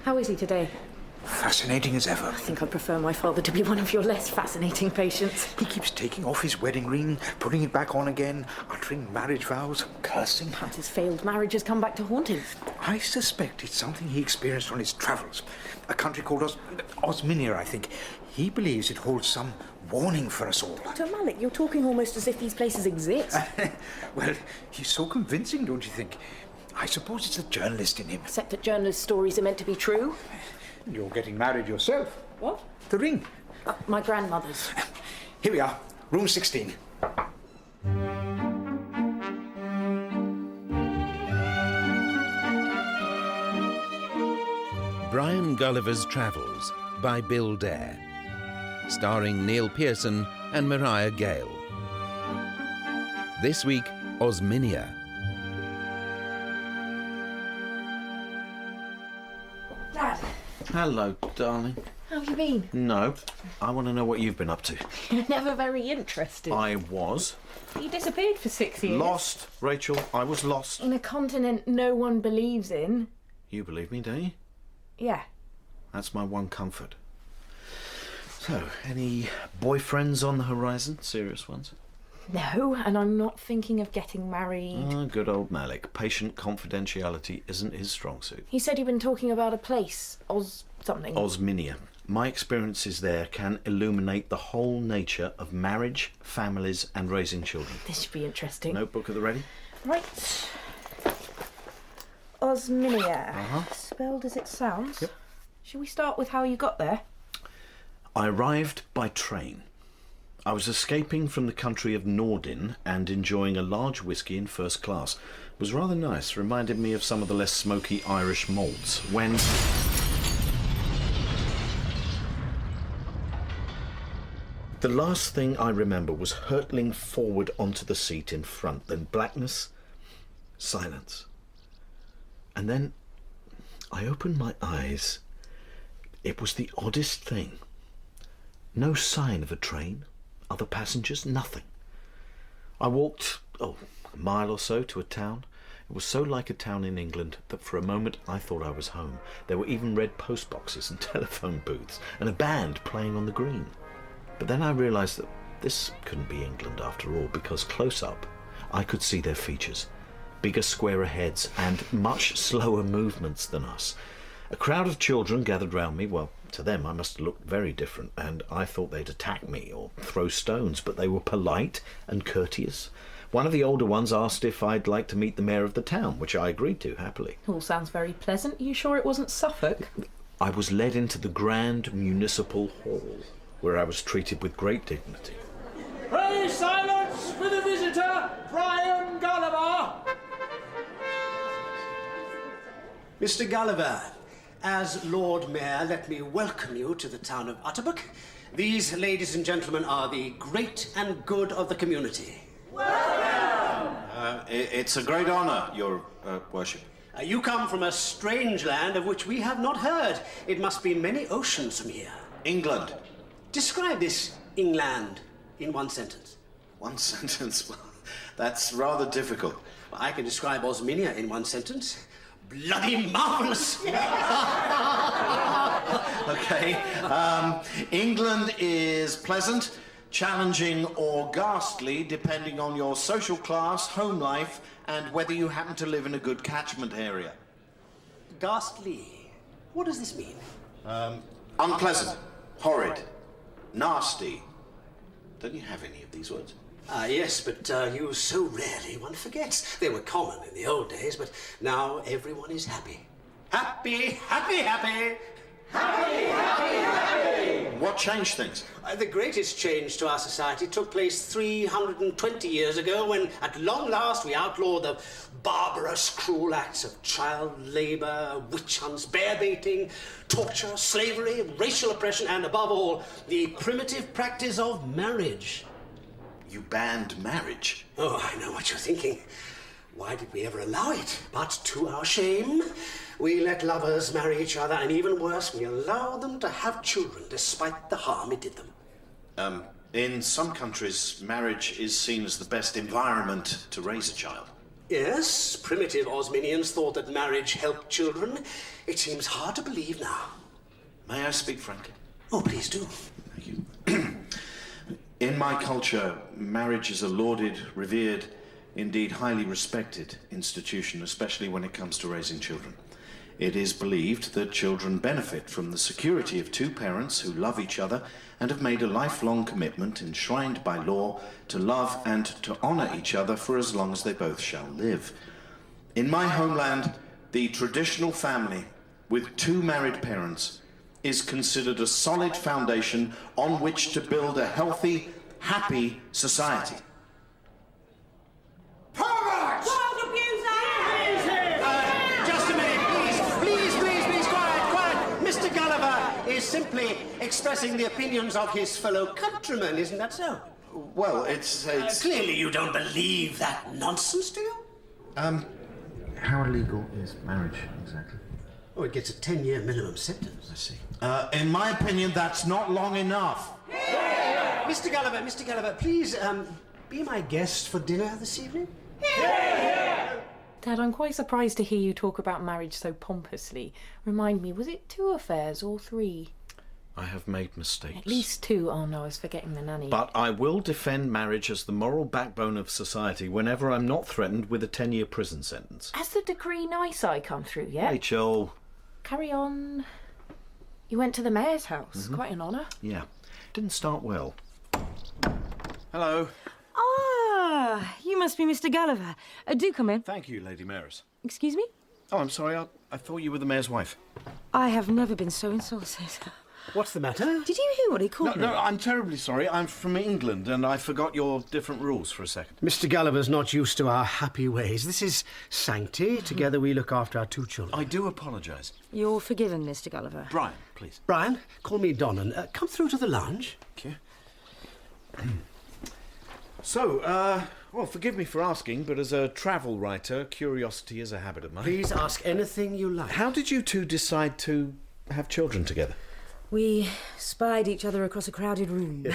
How is he today? Fascinating as ever. I think I'd prefer my father to be one of your less fascinating patients. He keeps taking off his wedding ring, putting it back on again, uttering marriage vows, cursing. Perhaps his failed marriage has come back to haunt him. I suspect it's something he experienced on his travels. A country called Osminia, I think. He believes it holds some warning for us all. Dr. Malik, you're talking almost as if these places exist. Well, he's so convincing, don't you think? I suppose it's the journalist in him. Except that journalists' stories are meant to be true. You're getting married yourself. What? The ring. My grandmother's. Here we are, room 16. Brian Gulliver's Travels by Bill Dare, starring Neil Pearson and Mariah Gale. This week, Osminia. Dad. Hello, darling. How have you been? No, I want to know what you've been up to. You're never very interested. I was. You disappeared for 6 years. Lost, Rachel. I was lost. In a continent no one believes in. You believe me, don't you? Yeah. That's my one comfort. So, any boyfriends on the horizon? Serious ones? No, and I'm not thinking of getting married. Oh, good old Malik. Patient confidentiality isn't his strong suit. He said you'd been talking about a place. Something. Osminia. My experiences there can illuminate the whole nature of marriage, families and raising children. This should be interesting. Notebook at the ready? Right. Osminia. Spelled as it sounds. Yep. Should we start with how you got there? I arrived by train. I was escaping from the country of Nordin and enjoying a large whisky in first class. It was rather nice, reminded me of some of the less smoky Irish malts, when... The last thing I remember was hurtling forward onto the seat in front, then blackness, silence. And then I opened my eyes. It was the oddest thing. No sign of a train, other passengers, nothing. I walked, a mile or so to a town. It was so like a town in England that for a moment I thought I was home. There were even red post boxes and telephone booths and a band playing on the green. But then I realised that this couldn't be England after all, because close up I could see their features. Bigger, squarer heads and much slower movements than us. A crowd of children gathered round me. Well, to them I must have looked very different, and I thought they'd attack me or throw stones, but they were polite and courteous. One of the older ones asked if I'd like to meet the mayor of the town, which I agreed to happily. All sounds very pleasant. You sure it wasn't Suffolk? I was led into the grand municipal hall, where I was treated with great dignity. Pray silence for the visitor, Brian Gulliver! Mr. Gulliver, as Lord Mayor, let me welcome you to the town of Utterbuck. These, ladies and gentlemen, are the great and good of the community. Welcome! It's a great honour, Your Worship. You come from a strange land of which we have not heard. It must be many oceans from here. England. Describe this England in one sentence. One sentence? Well, that's rather difficult. I can describe Osminia in one sentence. Bloody marvellous! Okay. England is pleasant, challenging or ghastly, depending on your social class, home life, and whether you happen to live in a good catchment area. Ghastly. What does this mean? Unpleasant, horrid, nasty. Don't you have any of these words? Yes, but used so rarely one forgets. They were common in the old days, but now everyone is happy. Happy, happy, happy! Happy, happy, happy! What changed things? The greatest change to our society took place 320 years ago when, at long last, we outlawed the barbarous, cruel acts of child labour, witch hunts, bear baiting, torture, slavery, racial oppression, and, above all, the primitive practice of marriage. You banned marriage? Oh, I know what you're thinking. Why did we ever allow it? But to our shame, we let lovers marry each other, and even worse, we allow them to have children despite the harm it did them. In some countries, marriage is seen as the best environment to raise a child. Yes, primitive Osminians thought that marriage helped children. It seems hard to believe now. May I speak frankly? Oh, please do. Thank you. In my culture, marriage is a lauded, revered, indeed highly respected institution, especially when it comes to raising children. It is believed that children benefit from the security of two parents who love each other and have made a lifelong commitment enshrined by law to love and to honour each other for as long as they both shall live. In my homeland, the traditional family with two married parents is considered a solid foundation on which to build a healthy, happy society. Just a minute, please, quiet. Mr. Gulliver is simply expressing the opinions of his fellow countrymen, isn't that so? Well, it's Clearly you don't believe that nonsense, do you? How illegal is marriage, exactly? Oh, it gets a 10-year minimum sentence. I see. In my opinion, that's not long enough. Mr. Gulliver, please, be my guest for dinner this evening? Dad, I'm quite surprised to hear you talk about marriage so pompously. Remind me, was it 2 affairs or 3? I have made mistakes. At least 2. Oh no, I was forgetting the nanny. But I will defend marriage as the moral backbone of society whenever I'm not threatened with a 10-year prison sentence. Has the decree nisi come through yet? Rachel. Carry on. You went to the mayor's house. Quite an honour. Yeah. Didn't start well. Hello. Ah, you must be Mr. Gulliver. Do come in. Thank you, Lady Mayoress. Excuse me? Oh, I'm sorry. I thought you were the mayor's wife. I have never been so insulted. What's the matter? Did you hear what he called me? No, I'm terribly sorry. I'm from England and I forgot your different rules for a second. Mr. Gulliver's not used to our happy ways. This is Sancti. Together we look after our 2 children. I do apologise. You're forgiven, Mr. Gulliver. Brian, please. Brian, call me Donnan. Come through to the lounge. Thank you. So, well, forgive me for asking, but as a travel writer, curiosity is a habit of mine. Please ask anything you like. How did you two decide to have children together? We spied each other across a crowded room.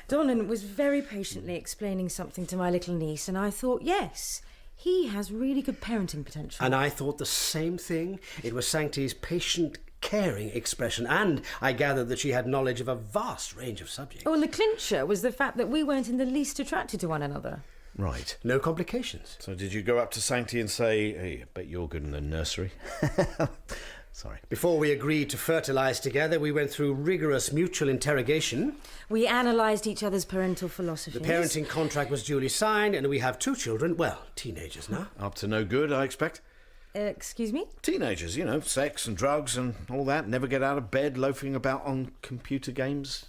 Donnan was very patiently explaining something to my little niece, and I thought, yes, he has really good parenting potential. And I thought the same thing. It was Sancti's patient, caring expression, and I gathered that she had knowledge of a vast range of subjects. Oh, and the clincher was the fact that we weren't in the least attracted to one another. Right. No complications. So did you go up to Sancti and say, hey, I bet you're good in the nursery? Sorry. Before we agreed to fertilise together, we went through rigorous mutual interrogation. We analysed each other's parental philosophies. The parenting contract was duly signed, and we have 2 children, well, teenagers now. Up to no good, I expect. Excuse me? Teenagers, you know, sex and drugs and all that. Never get out of bed, loafing about on computer games.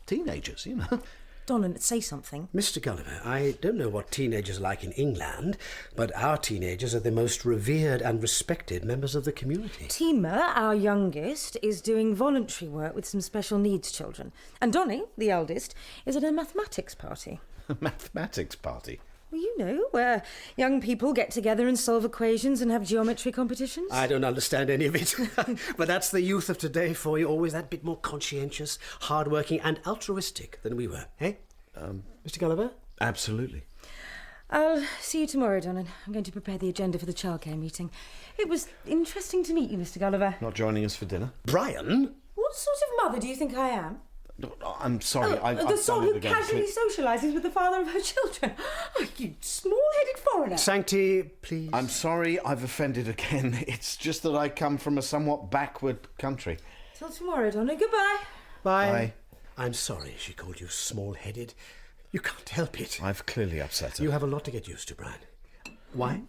Teenagers, you know. Donnan, say something. Mr. Gulliver, I don't know what teenagers are like in England, but our teenagers are the most revered and respected members of the community. Tima, our youngest, is doing voluntary work with some special needs children. And Donny, the eldest, is at a mathematics party. A mathematics party? Well, you know, where young people get together and solve equations and have geometry competitions. I don't understand any of it. But that's the youth of today for you, always that bit more conscientious, hard-working and altruistic than we were, eh? Mr. Gulliver? Absolutely. I'll see you tomorrow, Donnan. I'm going to prepare the agenda for the childcare meeting. It was interesting to meet you, Mr. Gulliver. Not joining us for dinner? Brian? What sort of mother do you think I am? I'm sorry, I've the sort done it who again. casually socialises with the father of her children. Oh, you small-headed foreigner. Sancti, please. I'm sorry I've offended again. It's just that I come from a somewhat backward country. Till tomorrow, Donna. Goodbye. Bye. Bye. I'm sorry she called you small-headed. You can't help it. I've clearly upset her. You have a lot to get used to, Brian. Wine?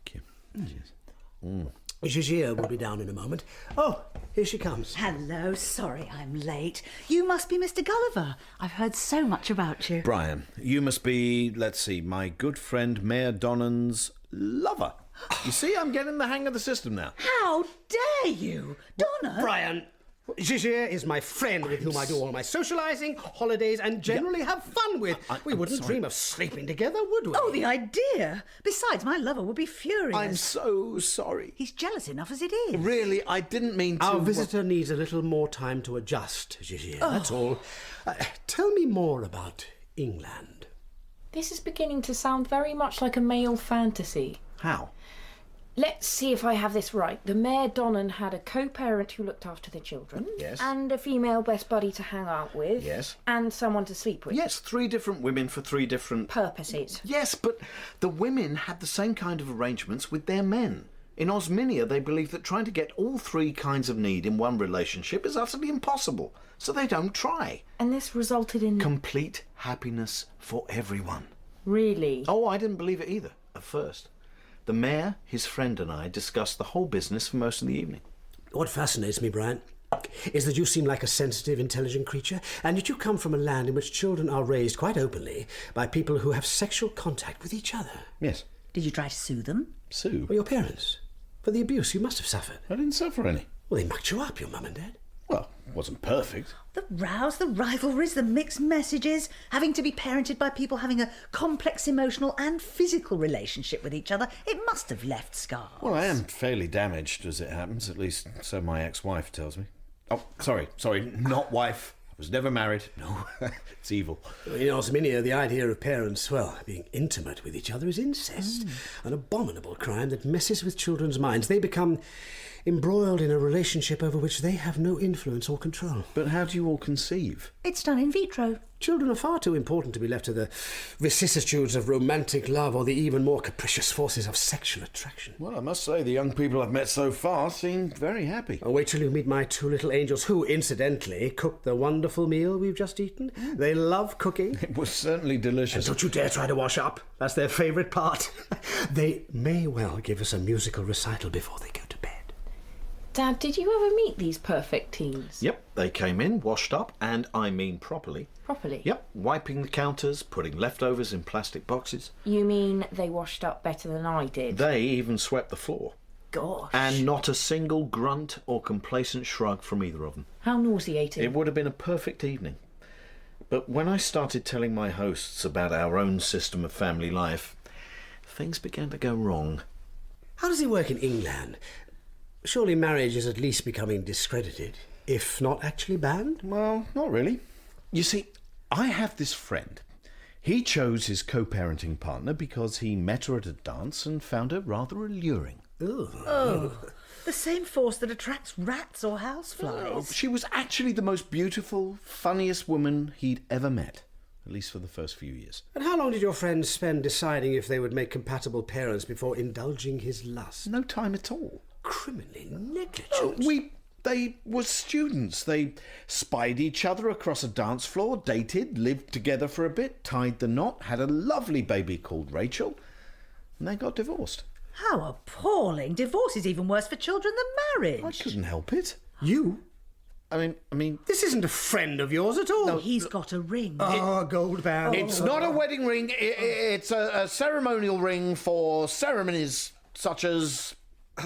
Thank you. Cheers. Gigia will be down in a moment. Oh, here she comes. Hello, sorry I'm late. You must be Mr. Gulliver. I've heard so much about you. Brian, you must be, let's see, my good friend Mayor Donnan's lover. You see, I'm getting the hang of the system now. How dare you? Donna? Brian, Gigia is my friend with whom I do all my socialising, holidays, and generally have fun with. We wouldn't dream of sleeping together, would we? Oh, the idea! Besides, my lover would be furious. I'm so sorry. He's jealous enough as it is. Really, I didn't mean to... Our visitor needs a little more time to adjust, Gigia, that's all. Tell me more about England. This is beginning to sound very much like a male fantasy. How? Let's see if I have this right. The Mayor Donnan had a co-parent who looked after the children. Yes. And a female best buddy to hang out with. Yes. And someone to sleep with. Yes, 3 different women for 3 different... Purposes. Yes, but the women had the same kind of arrangements with their men. In Osminia, they believe that trying to get all 3 kinds of need in one relationship is utterly impossible, so they don't try. And this resulted in... Complete happiness for everyone. Really? Oh, I didn't believe it either, at first. The mayor, his friend and I discussed the whole business for most of the evening. What fascinates me, Brian, is that you seem like a sensitive, intelligent creature, and yet you come from a land in which children are raised quite openly by people who have sexual contact with each other. Yes. Did you try to sue them? Sue? Or your parents? For the abuse you must have suffered. I didn't suffer any. Well, they mucked you up, your mum and dad. Well, it wasn't perfect. The rows, the rivalries, the mixed messages, having to be parented by people having a complex emotional and physical relationship with each other, it must have left scars. Well, I am fairly damaged, as it happens, at least so my ex-wife tells me. Oh, sorry, not wife. I was never married. No, it's evil. In Osminia, the idea of parents, well, being intimate with each other is incest. An abominable crime that messes with children's minds. They become embroiled in a relationship over which they have no influence or control. But how do you all conceive? It's done in vitro. Children are far too important to be left to the vicissitudes of romantic love or the even more capricious forces of sexual attraction. Well, I must say the young people I've met so far seem very happy. Oh, wait till you meet my 2 little angels, who, incidentally, cooked the wonderful meal we've just eaten. They love cooking. It was certainly delicious. And don't you dare try to wash up. That's their favourite part. They may well give us a musical recital before they go to bed. Dad, did you ever meet these perfect teens? Yep, they came in, washed up, and I mean properly. Properly? Yep, wiping the counters, putting leftovers in plastic boxes. You mean they washed up better than I did? They even swept the floor. Gosh. And not a single grunt or complacent shrug from either of them. How nauseating. It would have been a perfect evening. But when I started telling my hosts about our own system of family life, things began to go wrong. How does it work in England? Surely marriage is at least becoming discredited, if not actually banned? Well, not really. You see, I have this friend. He chose his co-parenting partner because he met her at a dance and found her rather alluring. Oh, the same force that attracts rats or houseflies. She was actually the most beautiful, funniest woman he'd ever met, at least for the first few years. And how long did your friend spend deciding if they would make compatible parents before indulging his lust? No time at all. Criminally negligent. They were students. They spied each other across a dance floor, dated, lived together for a bit, tied the knot, had a lovely baby called Rachel, and they got divorced. How appalling. Divorce is even worse for children than marriage. I couldn't help it. You? I mean... This isn't a friend of yours at all. No, he's got a ring. A gold band. It's not a wedding ring. It's a ceremonial ring for ceremonies such as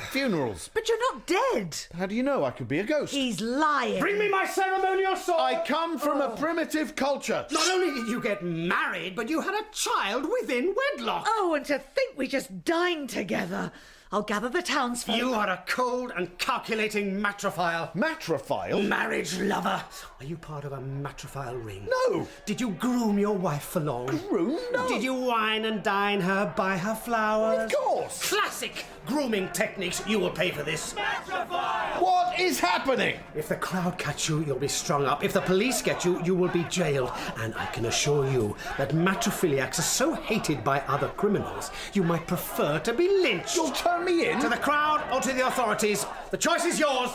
funerals. But you're not dead. How do you know? I could be a ghost. He's lying. Bring me my ceremonial sword! I come from a primitive culture. Not only did you get married, but you had a child within wedlock. Oh, and to think we just dined together. I'll gather the townsfolk. You are a cold and calculating matrophile. Matrophile? Marriage lover. Are you part of a matrophile ring? No. Did you groom your wife for long? Groom? No. Did you wine and dine her, buy her flowers? Of course. Classic grooming techniques. You will pay for this. Matrophile! What is happening? If the crowd catch you, you'll be strung up. If the police get you, you will be jailed. And I can assure you that matrophiliacs are so hated by other criminals, you might prefer to be lynched. You'll turn me in? To the crowd or to the authorities. The choice is yours.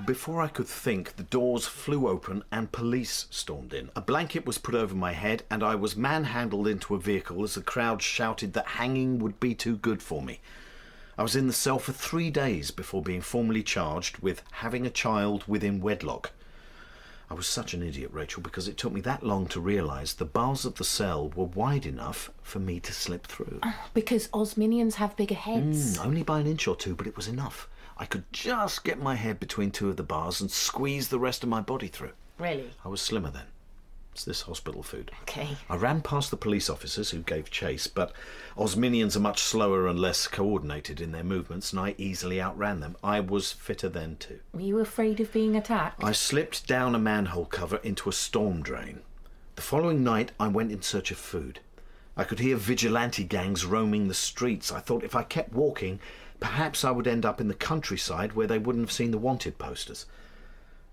Before I could think, the doors flew open and police stormed in. A blanket was put over my head and I was manhandled into a vehicle as the crowd shouted that hanging would be too good for me. I was in the cell for 3 days before being formally charged with having a child within wedlock. I was such an idiot, Rachel, because it took me that long to realise the bars of the cell were wide enough for me to slip through. Because Osminians have bigger heads. Only by an inch or two, but it was enough. I could just get my head between 2 of the bars and squeeze the rest of my body through. Really? I was slimmer then. It's this hospital food. Okay. I ran past the police officers who gave chase, but Osminians are much slower and less coordinated in their movements, and I easily outran them. I was fitter then too. Were you afraid of being attacked? I slipped down a manhole cover into a storm drain. The following night, I went in search of food. I could hear vigilante gangs roaming the streets. I thought if I kept walking, perhaps I would end up in the countryside where they wouldn't have seen the wanted posters.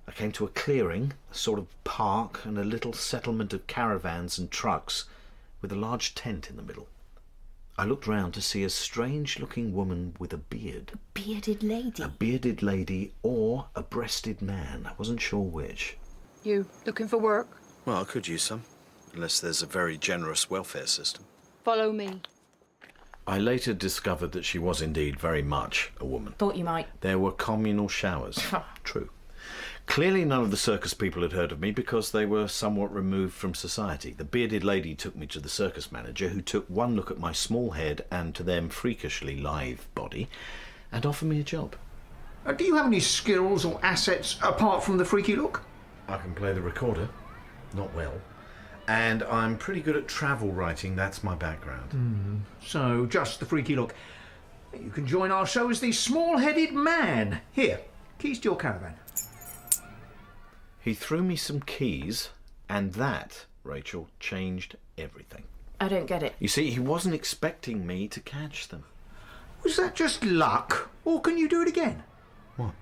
I came to a clearing, a sort of park, and a little settlement of caravans and trucks with a large tent in the middle. I looked round to see a strange-looking woman with a beard. A bearded lady? A bearded lady or a breasted man. I wasn't sure which. You looking for work? Well, I could use some, unless there's a very generous welfare system. Follow me. I later discovered that she was indeed very much a woman. Thought you might. There were communal showers. True. Clearly none of the circus people had heard of me because they were somewhat removed from society. The bearded lady took me to the circus manager, who took one look at my small head and, to them, freakishly lithe body, and offered me a job. Do you have any skills or assets apart from the freaky look? I can play the recorder. Not well. And I'm pretty good at travel writing. That's my background. So, just the freaky look. You can join our show as the small-headed man. Here, keys to your caravan. He threw me some keys, and that, Rachel, changed everything. I don't get it. You see, he wasn't expecting me to catch them. Was that just luck, or can you do it again? What?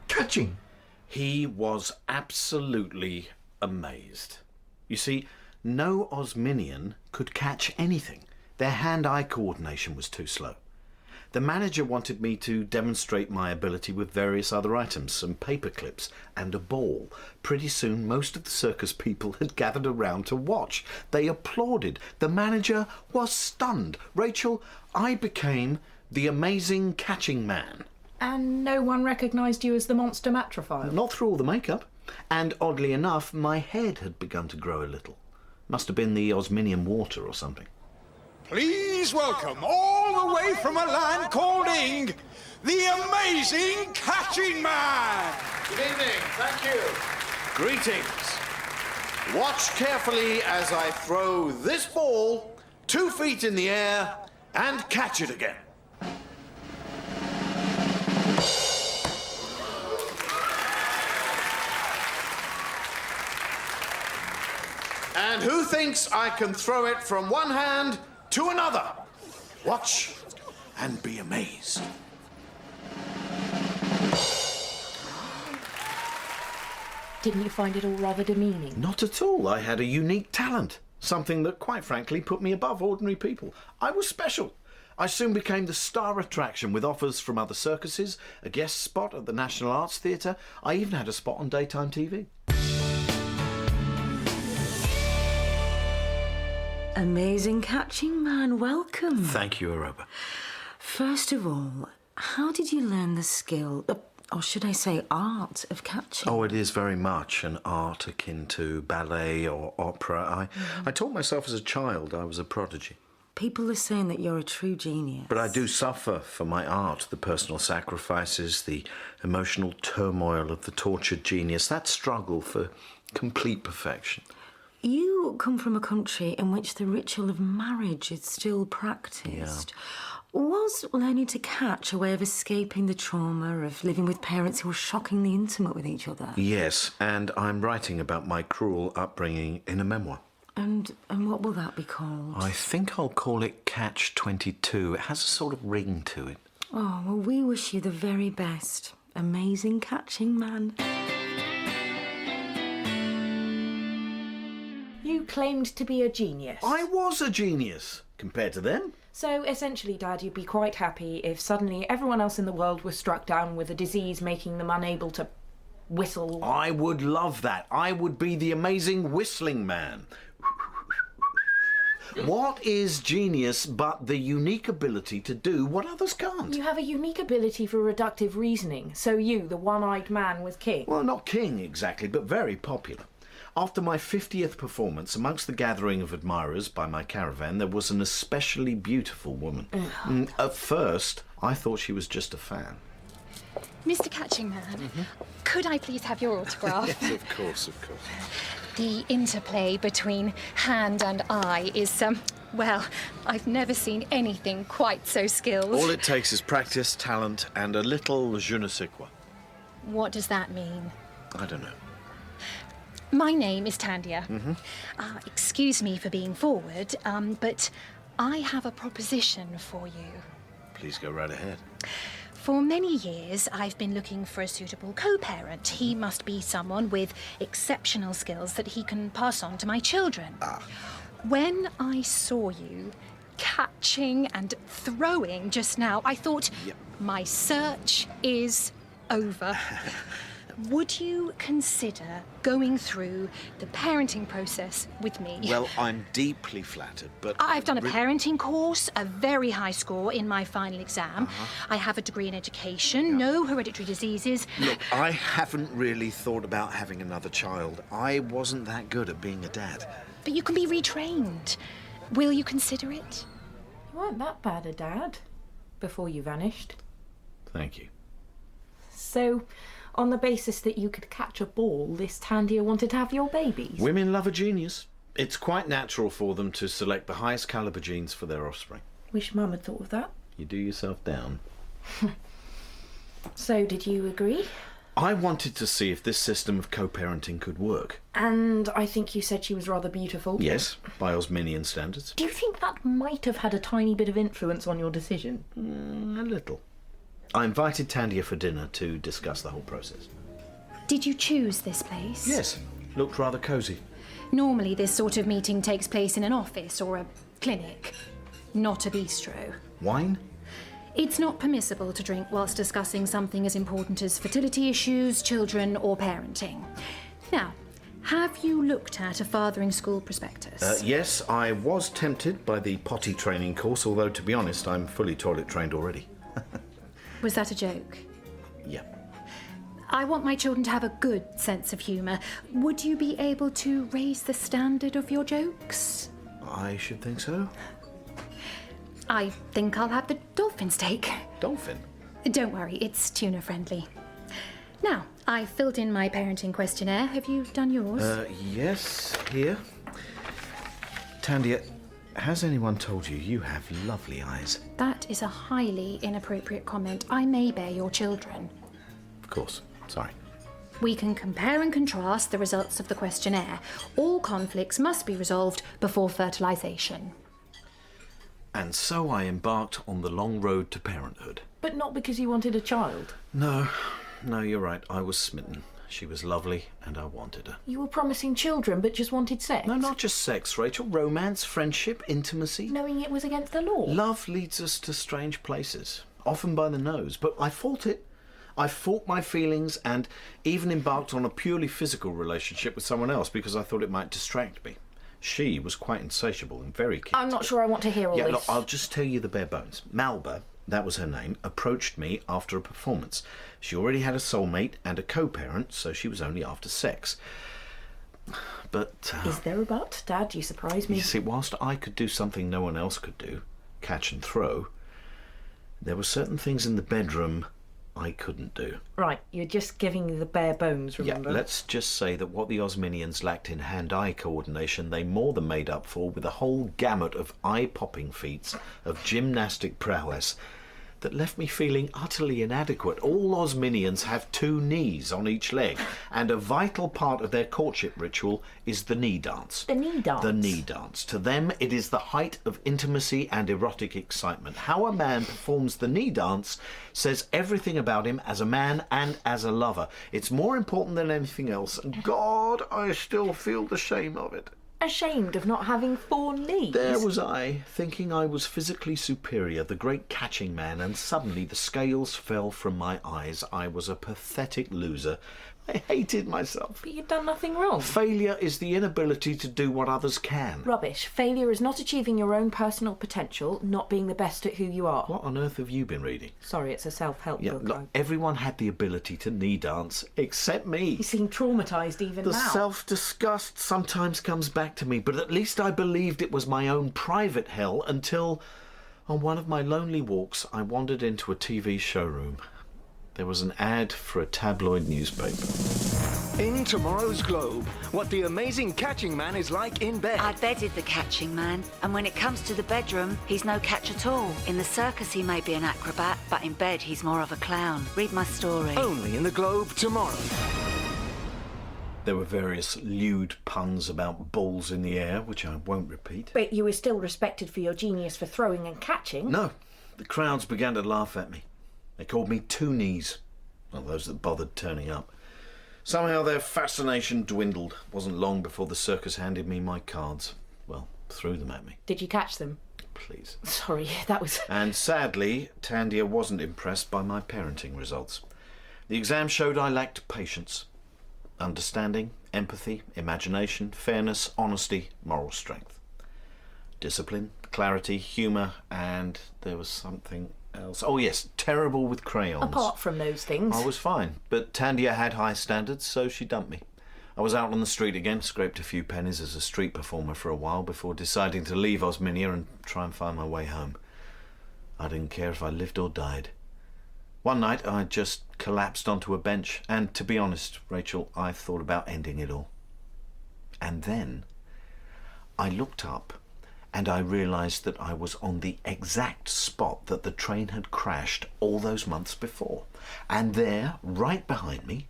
Catching. He was absolutely amazed. You see, no Osminian could catch anything. Their hand-eye coordination was too slow. The manager wanted me to demonstrate my ability with various other items, some paper clips and a ball. Pretty soon, most of the circus people had gathered around to watch. They applauded. The manager was stunned. Rachel, I became the amazing catching man. And no one recognised you as the monster matrophile? Not through all the makeup. And oddly enough, my head had begun to grow a little. Must have been the Osminian water or something. Please welcome, all the way from a land called Ing, the amazing Catching Man! Good evening, thank you. Greetings. Watch carefully as I throw this ball 2 feet in the air and catch it again. And who thinks I can throw it from one hand to another? Watch and be amazed. Didn't you find it all rather demeaning? Not at all. I had a unique talent. Something that, quite frankly, put me above ordinary people. I was special. I soon became the star attraction with offers from other circuses, a guest spot at the National Arts Theatre. I even had a spot on daytime TV. Amazing catching man, welcome. Thank you, Aroba. First of all, how did you learn the skill, or should I say art, of catching? Oh, it is very much an art akin to ballet or opera. I taught myself as a child. I was a prodigy. People are saying that you're a true genius. But I do suffer for my art, the personal sacrifices, the emotional turmoil of the tortured genius, that struggle for complete perfection. You come from a country in which the ritual of marriage is still practised. Yeah. Was learning to catch a way of escaping the trauma of living with parents who were shockingly intimate with each other? Yes, and I'm writing about my cruel upbringing in a memoir. And what will that be called? I think I'll call it Catch 22. It has a sort of ring to it. Oh, well, we wish you the very best. Amazing catching man. You claimed to be a genius. I was a genius, compared to them. So, essentially, Dad, you'd be quite happy if suddenly everyone else in the world was struck down with a disease making them unable to whistle. I would love that. I would be the amazing whistling man. What is genius but the unique ability to do what others can't? You have a unique ability for reductive reasoning. So you, the one-eyed man, was king. Well, not king exactly, but very popular. After my 50th performance, amongst the gathering of admirers by my caravan, there was an especially beautiful woman. At first, I thought she was just a fan. Mr. Catching Man, could I please have your autograph? Yes, of course, of course. The interplay between hand and eye is, well, I've never seen anything quite so skilled. All it takes is practice, talent, and a little je ne sais quoi. What does that mean? I don't know. My name is Tandia. Excuse me for being forward, but I have a proposition for you. Please go right ahead. For many years, I've been looking for a suitable co-parent. He must be someone with exceptional skills that he can pass on to my children. When I saw you catching and throwing just now, I thought, my search is over. Would you consider going through the parenting process with me? Well, I'm deeply flattered, but... I've done a parenting course, a very high score in my final exam. I have a degree in education, no hereditary diseases. Look, I haven't really thought about having another child. I wasn't that good at being a dad. But you can be retrained. Will you consider it? You weren't that bad a dad before you vanished. Thank you. So, on the basis that you could catch a ball, this Tandia wanted to have your babies? Women love a genius. It's quite natural for them to select the highest caliber genes for their offspring. Wish Mum had thought of that. You do yourself down. So, did you agree? I wanted to see if this system of co-parenting could work. And I think you said she was rather beautiful. Yes, by Osminian standards. Do you think that might have had a tiny bit of influence on your decision? A little. I invited Tandia for dinner to discuss the whole process. Did you choose this place? Yes, looked rather cosy. Normally this sort of meeting takes place in an office or a clinic, not a bistro. Wine? It's not permissible to drink whilst discussing something as important as fertility issues, children or parenting. Now, have you looked at a fathering school prospectus? Yes, I was tempted by the potty training course, although to be honest, I'm fully toilet trained already. Was that a joke? Yeah. I want my children to have a good sense of humour. Would you be able to raise the standard of your jokes? I should think so. I think I'll have the dolphin steak. Dolphin? Don't worry, it's tuna friendly. Now, I filled in my parenting questionnaire. Have you done yours? Yes, here. Tandia, has anyone told you you have lovely eyes? That is a highly inappropriate comment. I may bear your children. Of course. Sorry. We can compare and contrast the results of the questionnaire. All conflicts must be resolved before fertilisation. And so I embarked on the long road to parenthood. But not because you wanted a child. No, you're right. I was smitten. She was lovely, and I wanted her. You were promising children, but just wanted sex? No, not just sex, Rachel. Romance, friendship, intimacy. Knowing it was against the law? Love leads us to strange places, often by the nose. But I fought it. I fought my feelings and even embarked on a purely physical relationship with someone else because I thought it might distract me. She was quite insatiable and very keen. I'm not sure I want to hear all this. Look, I'll just tell you the bare bones. Malba, that was her name, approached me after a performance. She already had a soulmate and a co-parent, so she was only after sex. But... Is there a but? Dad, you surprise me. You see, whilst I could do something no one else could do, catch and throw, there were certain things in the bedroom I couldn't do. Right, you're just giving me the bare bones, remember? Yeah, let's just say that what the Osminians lacked in hand-eye coordination, they more than made up for with a whole gamut of eye-popping feats of gymnastic prowess that left me feeling utterly inadequate. All Osminians have 2 knees on each leg, and a vital part of their courtship ritual is the knee dance. The knee dance? The knee dance. To them, it is the height of intimacy and erotic excitement. How a man performs the knee dance says everything about him as a man and as a lover. It's more important than anything else, and God, I still feel the shame of it. Ashamed of not having 4 knees? There was I, thinking I was physically superior, the great catching man, and suddenly the scales fell from my eyes. I was a pathetic loser. I hated myself. But you'd done nothing wrong. Failure is the inability to do what others can. Rubbish. Failure is not achieving your own personal potential, not being the best at who you are. What on earth have you been reading? Sorry, it's a self-help book. Look, everyone had the ability to knee dance, except me. You seem traumatised even now. now. The self-disgust sometimes comes back to me, but at least I believed it was my own private hell until, on one of my lonely walks, I wandered into a TV showroom. There was an ad for a tabloid newspaper. In tomorrow's Globe, what the amazing catching man is like in bed. I bedded the catching man, and when it comes to the bedroom, he's no catch at all. In the circus, he may be an acrobat, but in bed, he's more of a clown. Read my story. Only in the Globe tomorrow. There were various lewd puns about balls in the air, which I won't repeat. But you were still respected for your genius for throwing and catching. No, the crowds began to laugh at me. They called me Two Knees, well, those that bothered turning up. Somehow their fascination dwindled. Wasn't long before the circus handed me my cards. Well, threw them at me. Did you catch them? Please. Sorry, that was... And sadly, Tandia wasn't impressed by my parenting results. The exam showed I lacked patience, understanding, empathy, imagination, fairness, honesty, moral strength. Discipline, clarity, humour, and there was something else. Oh yes, terrible with crayons. Apart from those things. I was fine, but Tandia had high standards, so she dumped me. I was out on the street again, scraped a few pennies as a street performer for a while before deciding to leave Osminia and try and find my way home. I didn't care if I lived or died. One night I just collapsed onto a bench, and to be honest, Rachel, I thought about ending it all. And then I looked up and I realised that I was on the exact spot that the train had crashed all those months before. And there, right behind me,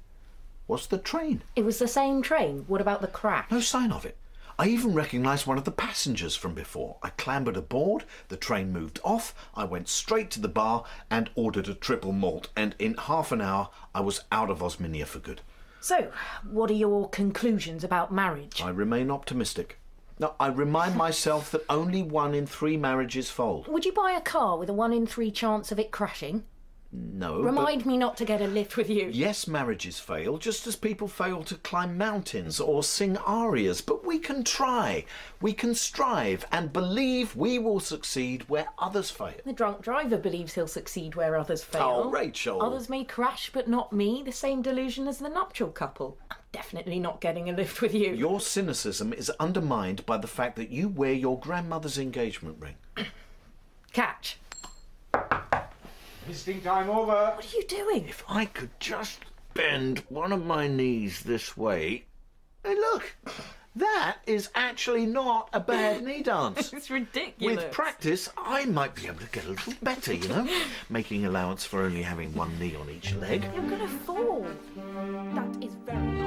was the train. It was the same train. What about the crash? No sign of it. I even recognised one of the passengers from before. I clambered aboard, the train moved off, I went straight to the bar and ordered a triple malt, and in half an hour I was out of Osminia for good. So, what are your conclusions about marriage? I remain optimistic. Now, I remind myself that only 1 in 3 marriages fold. Would you buy a car with a 1 in 3 chance of it crashing? No. Remind me not to get a lift with you. Yes, marriages fail, just as people fail to climb mountains or sing arias. But we can try, we can strive, and believe we will succeed where others fail. The drunk driver believes he'll succeed where others fail. Oh, Rachel. Others may crash, but not me. The same delusion as the nuptial couple. I'm definitely not getting a lift with you. Your cynicism is undermined by the fact that you wear your grandmother's engagement ring. Catch. Visiting time over. What are you doing? If I could just bend one of my knees this way. Hey, look, that is actually not a bad knee dance. It's ridiculous. With practice, I might be able to get a little better, you know, making allowance for only having one knee on each leg. You're going to fall. That is very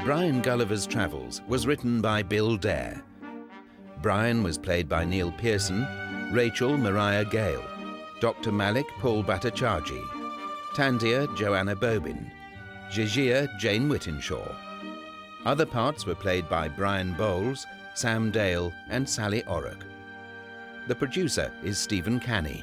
Brian Gulliver's Travels was written by Bill Dare. Brian was played by Neil Pearson, Rachel Mariah Gale, Dr. Malik Paul Bhattacharjee, Tandia Joanna Bobin, Gigia Jane Whittenshaw. Other parts were played by Brian Bowles, Sam Dale and Sally Orrock. The producer is Stephen Canny.